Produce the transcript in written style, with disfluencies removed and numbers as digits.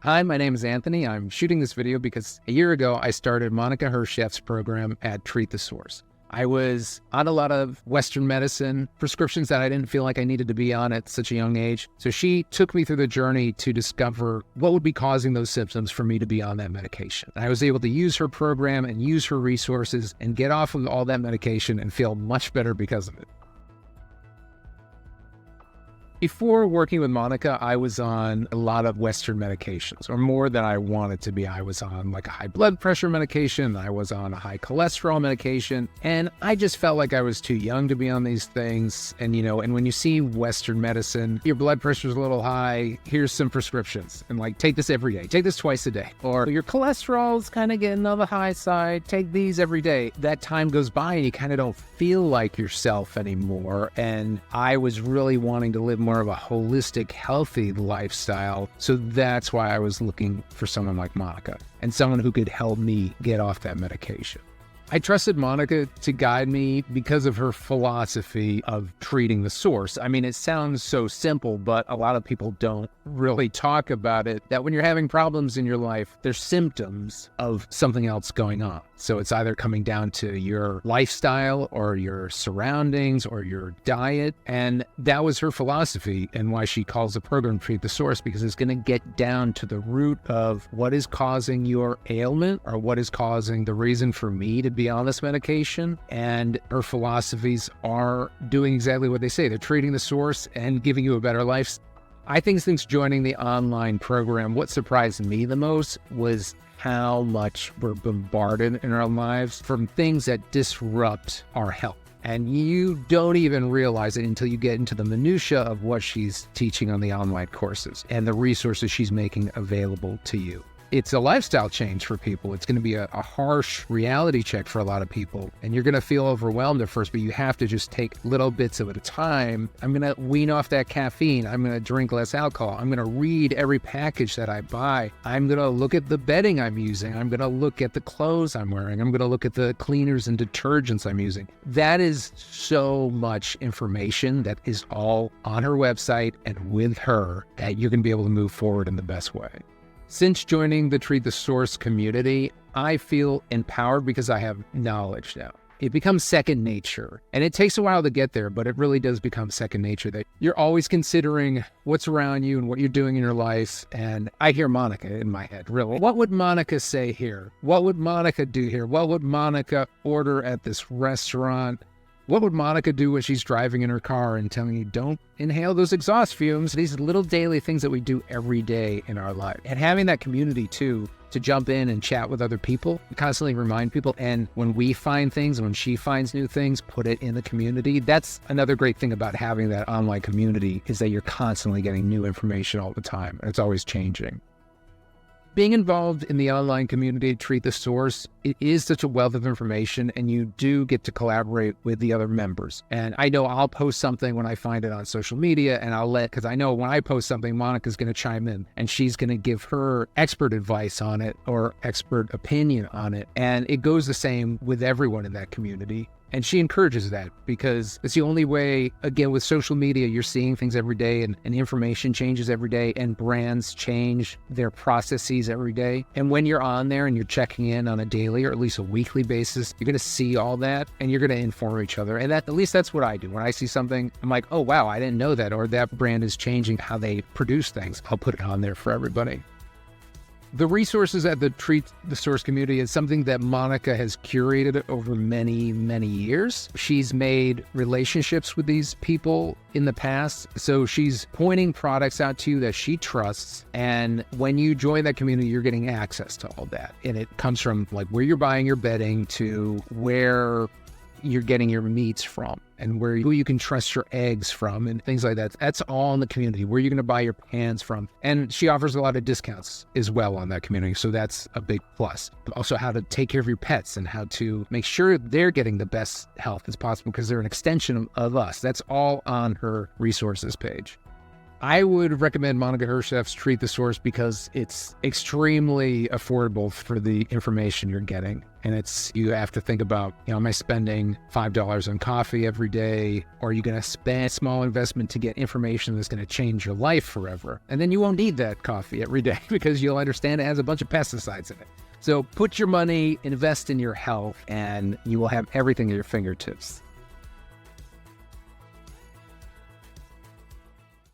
Hi, my name is Anthony. I'm shooting this video because a year ago, I started Monica Hershaft's program at Treat the Source. I was on a lot of Western medicine prescriptions that I didn't feel like I needed to be on at such a young age. So she took me through the journey to discover what would be causing those symptoms for me to be on that medication. I was able to use her program and use her resources and get off of all that medication and feel much better because of it. Before working with Monica, I was on a lot of Western medications, or more than I wanted to be. I was on like a high blood pressure medication, I was on a high cholesterol medication, and I just felt like I was too young to be on these things. And when you see Western medicine, your blood pressure's a little high, here's some prescriptions, and like, take this every day, take this twice a day. Or your cholesterol's kind of getting on the high side, take these every day. That time goes by and you kind of don't feel like yourself anymore. And I was really wanting to live more of a holistic, healthy lifestyle. So that's why I was looking for someone like Monica and someone who could help me get off that medication. I trusted Monica to guide me because of her philosophy of treating the source. I mean, it sounds so simple, but a lot of people don't really talk about it, that when you're having problems in your life, there's symptoms of something else going on. So it's either coming down to your lifestyle or your surroundings or your diet. And that was her philosophy and why she calls the program Treat the Source, because it's going to get down to the root of what is causing your ailment or what is causing the reason for me to be on this medication. And her philosophies are doing exactly what they say. They're treating the source and giving you a better life. I think since joining the online program, what surprised me the most was how much we're bombarded in our lives from things that disrupt our health. And you don't even realize it until you get into the minutia of what she's teaching on the online courses and the resources she's making available to you. It's a lifestyle change for people. It's going to be a harsh reality check for a lot of people. And you're going to feel overwhelmed at first, but you have to just take little bits of it at a time. I'm going to wean off that caffeine. I'm going to drink less alcohol. I'm going to read every package that I buy. I'm going to look at the bedding I'm using. I'm going to look at the clothes I'm wearing. I'm going to look at the cleaners and detergents I'm using. That is so much information that is all on her website and with her that you're going to be able to move forward in the best way. Since joining the Treat the Source community, I feel empowered because I have knowledge now. It becomes second nature, and it takes a while to get there, but it really does become second nature that you're always considering what's around you and what you're doing in your life. And I hear Monica in my head, really. What would Monica say here? What would Monica do here? What would Monica order at this restaurant? What would Monica do when she's driving in her car and telling you, don't inhale those exhaust fumes? These little daily things that we do every day in our life. And having that community too, to jump in and chat with other people, constantly remind people. And when we find things, when she finds new things, put it in the community. That's another great thing about having that online community, is that you're constantly getting new information all the time. And it's always changing. Being involved in the online community, Treat the Source, it is such a wealth of information, and you do get to collaborate with the other members. And I know I'll post something when I find it on social media, and because I know when I post something, Monica's going to chime in and she's going to give her expert advice on it or expert opinion on it. And it goes the same with everyone in that community. And she encourages that because it's the only way. Again, with social media, you're seeing things every day and information changes every day and brands change their processes every day. And when you're on there and you're checking in on a daily or at least a weekly basis, you're going to see all that and you're going to inform each other. And at least that's what I do. When I see something, I'm like, oh, wow, I didn't know that. Or that brand is changing how they produce things. I'll put it on there for everybody. The resources at the Treat the Source community is something that Monica has curated over many, many years. She's made relationships with these people in the past. So she's pointing products out to you that she trusts. And when you join that community, you're getting access to all that. And it comes from like where you're buying your bedding to where you're getting your meats from and who you can trust your eggs from and things like that. That's all in the community, where you're going to buy your pans from. And she offers a lot of discounts as well on that community. So that's a big plus. Also how to take care of your pets and how to make sure they're getting the best health as possible because they're an extension of us. That's all on her resources page. I would recommend Monica Hershaft's Treat the Source because it's extremely affordable for the information you're getting. And you have to think about, am I spending $5 on coffee every day? Or are you going to spend a small investment to get information that's going to change your life forever? And then you won't need that coffee every day because you'll understand it has a bunch of pesticides in it. So put your money, invest in your health, and you will have everything at your fingertips.